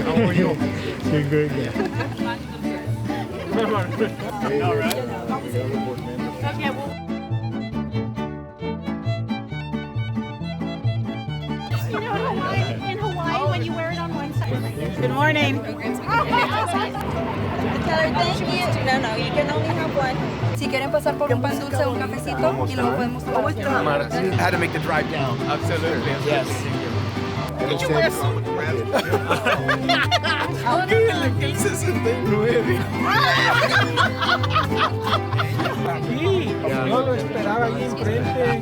How are you? You're good, yeah. All right. Okay, well. You know, in Hawaii, when you wear it on one side. Good morning. Tell her thank you. No, you can only have one. Si quieren pasar por un pan dulce o un cafecito y luego podemos tomar. Had to make the drive down. Absolutely. Yes. Did you wear a suit? Yo lo esperaba ahí enfrente.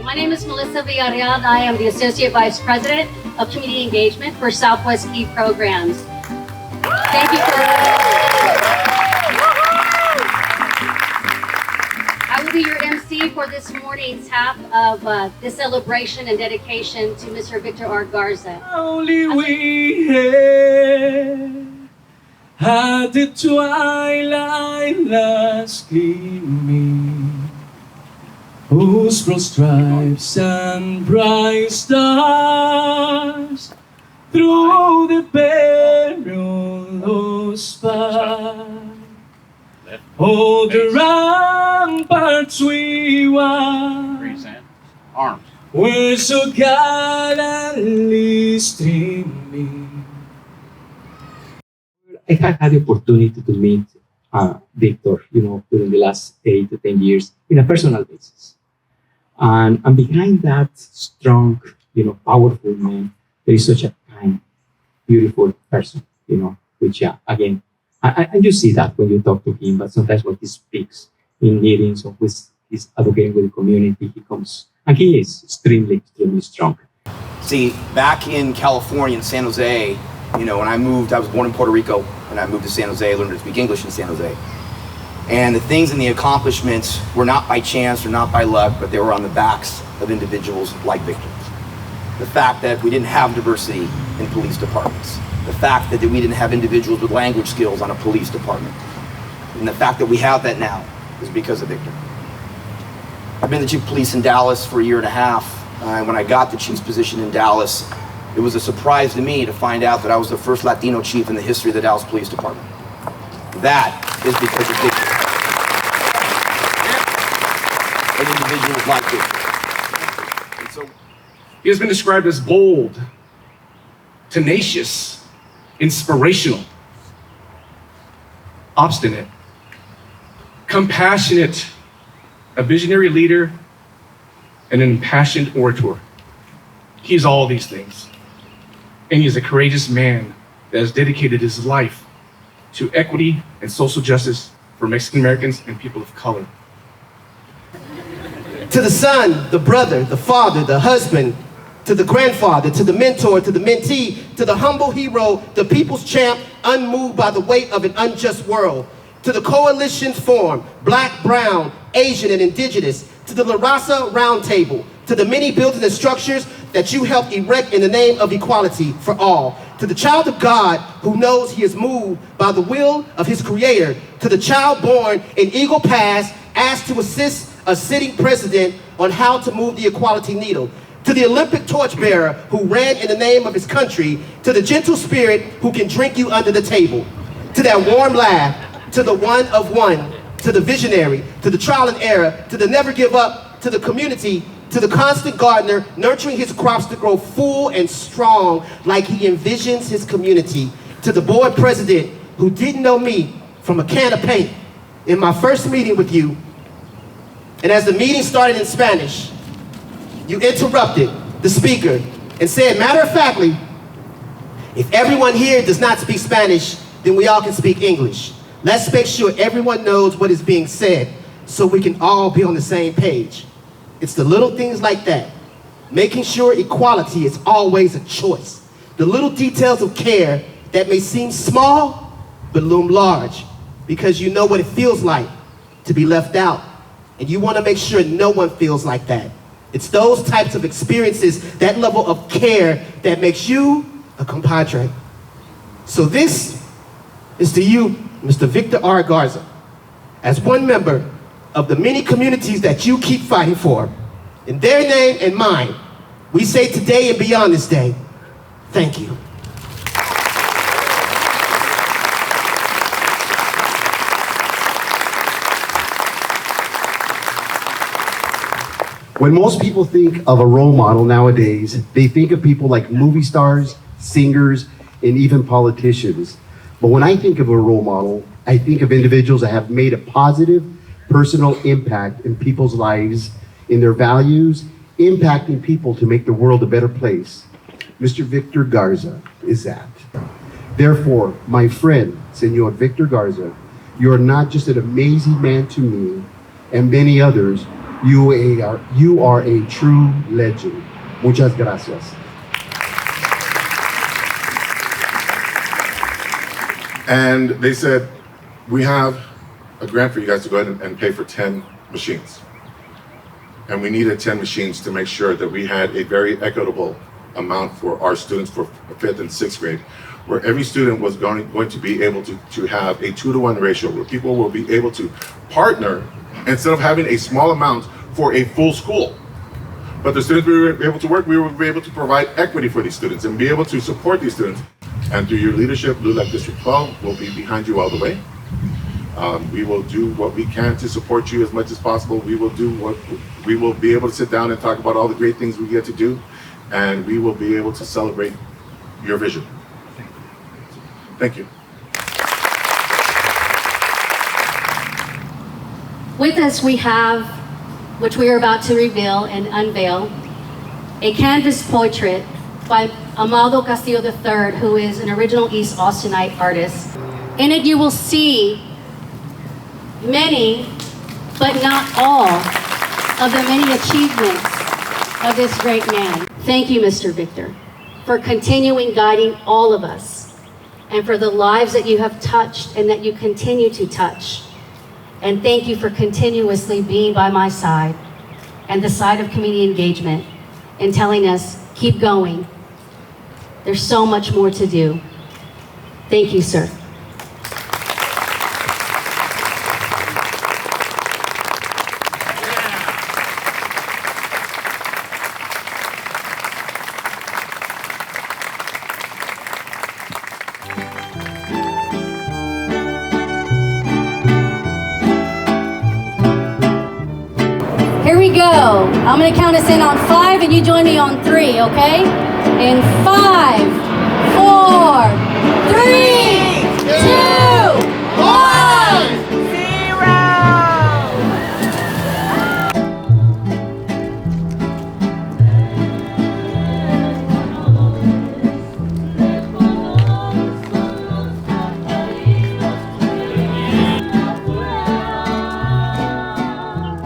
My name is Melissa Villarreal. I am the Associate Vice President of Community Engagement for Southwest Key Programs. Thank you for I will be your MC for this morning's half of this celebration and dedication to Mr. Victor R. Garza. Only we had the twilight last gleaming, whose broad stripes and bright stars through the perilous path. Oh, the ramparts we were, Arms. were so gallantly streaming. I have had the opportunity to meet Victor, during the last 8 to 10 years in a personal basis. And behind that strong, powerful man, there is such a kind, beautiful person, which, again, and you see that when you talk to him, but sometimes when he speaks in meetings or with he's advocating with the community, he comes, and he is extremely, extremely strong. See, back in California, in San Jose, when I moved, I was born in Puerto Rico, and I moved to San Jose, learned to speak English in San Jose. And the things and the accomplishments were not by chance or not by luck, but they were on the backs of individuals like Victor. The fact that we didn't have diversity in police departments. The fact that we didn't have individuals with language skills on a police department. And the fact that we have that now is because of Victor. I've been the chief of police in Dallas for 1.5 years. When I got the chief's position in Dallas, it was a surprise to me to find out that I was the first Latino chief in the history of the Dallas Police Department. That is because of Victor. And individuals like Victor. And so, He has been described as bold, tenacious, inspirational, obstinate, compassionate, a visionary leader, and an impassioned orator. He is all these things. And he is a courageous man that has dedicated his life to equity and social justice for Mexican Americans and people of color. To the son, the brother, the father, the husband, to the grandfather, to the mentor, to the mentee, to the humble hero, the people's champ, unmoved by the weight of an unjust world, to the coalitions formed, black, brown, Asian, and indigenous, to the La Raza Roundtable, to the many buildings and structures that you helped erect in the name of equality for all, to the child of God who knows he is moved by the will of his creator, to the child born in Eagle Pass asked to assist a sitting president on how to move the equality needle, to the Olympic torchbearer who ran in the name of his country, to the gentle spirit who can drink you under the table, to that warm laugh, to the one of one, to the visionary, to the trial and error, to the never give up, to the community, to the constant gardener, nurturing his crops to grow full and strong like he envisions his community, to the board president who didn't know me from a can of paint in my first meeting with you. And as the meeting started in Spanish, you interrupted the speaker and said, matter-of-factly, if everyone here does not speak Spanish, then we all can speak English. Let's make sure everyone knows what is being said so we can all be on the same page. It's the little things like that, making sure equality is always a choice. The little details of care that may seem small, but loom large, because you know what it feels like to be left out. And you want to make sure no one feels like that. It's those types of experiences, that level of care, that makes you a compadre. So this is to you, Mr. Victor R. Garza, as one member of the many communities that you keep fighting for. In their name and mine, we say today and beyond this day, thank you. When most people think of a role model nowadays, they think of people like movie stars, singers, and even politicians. But when I think of a role model, I think of individuals that have made a positive personal impact in people's lives, in their values, impacting people to make the world a better place. Mr. Victor Garza is that. Therefore, my friend, Senor Victor Garza, you are not just an amazing man to me and many others, you are a true legend. Muchas gracias. And they said, we have a grant for you guys to go ahead and pay for 10 machines. And we needed 10 machines to make sure that we had a very equitable amount for our students for 5th and 6th grade, where every student was going to be able to have a 2-to-1 ratio, where people will be able to partner instead of having a small amount for a full school. But the students we were able to work, we will be able to provide equity for these students and be able to support these students. And through your leadership, LULAC District 12 will be behind you all the way. We will do what we can to support you as much as possible. We will be able to sit down and talk about all the great things we get to do, and we will be able to celebrate your vision. Thank you. With us we have, which we are about to reveal and unveil, a canvas portrait by Amado Castillo III, who is an original East Austinite artist. In it you will see many, but not all, of the many achievements of this great man. Thank you, Mr. Victor, for continuing guiding all of us, and for the lives that you have touched and that you continue to touch. And thank you for continuously being by my side and the side of community engagement and telling us, keep going. There's so much more to do. Thank you, sir. Here we go. I'm gonna count us in on 5 and you join me on 3, okay? In 5, 4, 3, 2, 1.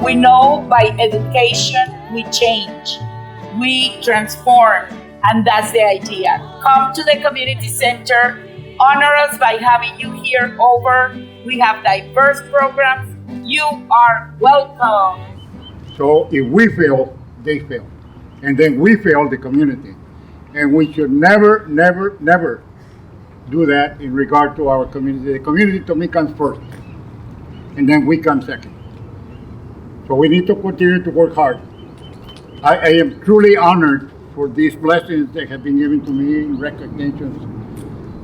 We know by education we change, we transform, and that's the idea. Come to the community center, honor us by having you here over. We have diverse programs. You are welcome. So if we fail, they fail. And then we fail the community. And we should never, never, never do that in regard to our community. The community to me comes first, and then we come second. So we need to continue to work hard. I am truly honored for these blessings that have been given to me in recognitions.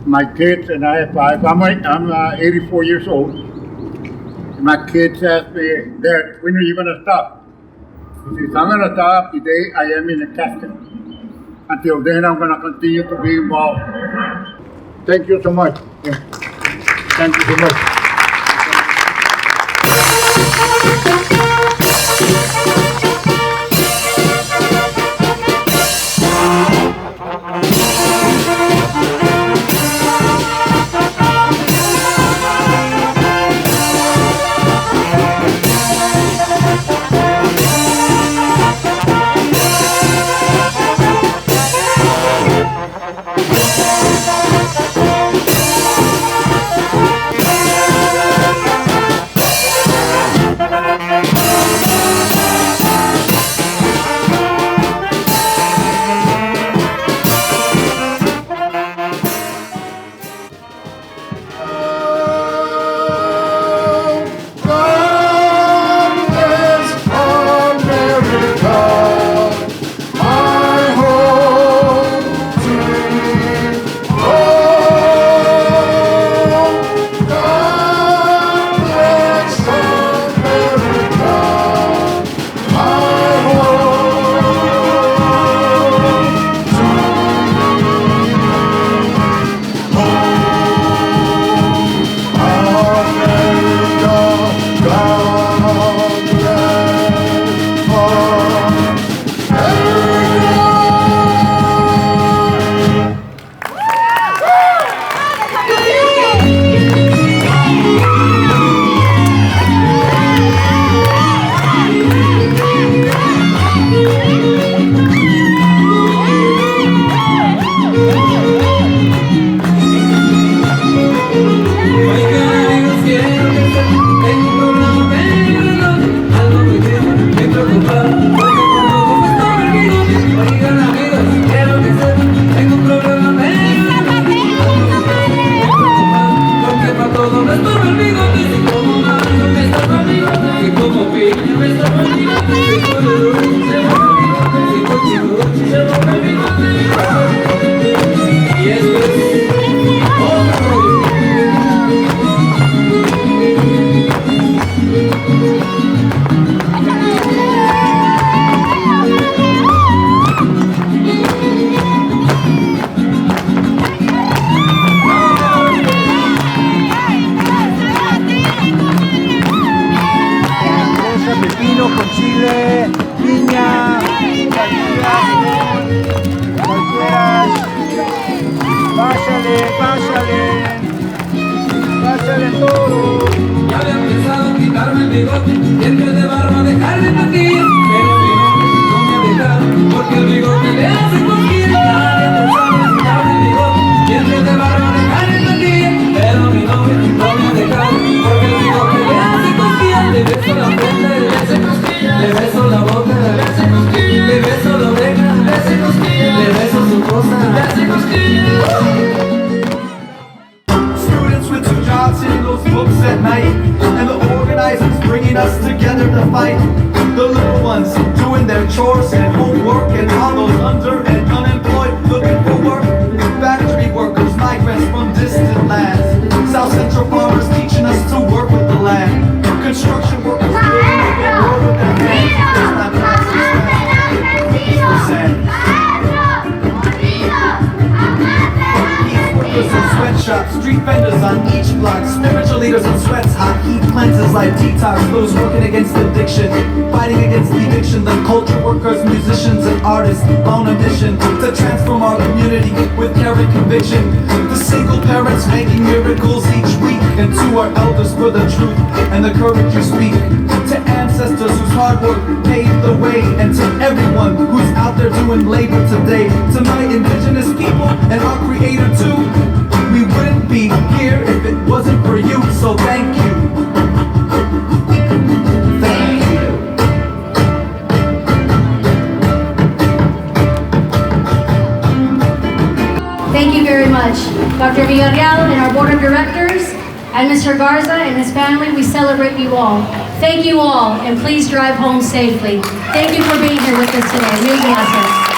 My kids and I have 5. I'm 84 years old. My kids ask me, Dad, when are you going to stop? He says, I'm going to stop the day I am in a casket. Until then, I'm going to continue to be involved. Thank you so much. Thank you so much. the fight. The little ones doing their chores and homework, and all those under and unemployed looking for work. Factory workers, migrants from distant lands. South Central farmers teaching us to work with the land. Construction workers building the world with their hands. There's not and sweatshops, street vendors on each block, spiritual leaders in sweats, hot heat cleanses like detox, those working against addiction, fighting against eviction, the culture workers, musicians and artists on a mission to transform our community with caring conviction. The single parents making miracles each week, and to our elders for the truth and the courage you speak. To ancestors whose hard work paved the way, and to everyone who's out there doing labor today. To my indigenous people and our creator too. We wouldn't be here if it wasn't for you, so thank you. Thank you. Thank you very much. Dr. Villarreal and our board of directors, and Mr. Garza and his family, we celebrate you all. Thank you all, and please drive home safely. Thank you for being here with us today. Mil gracias.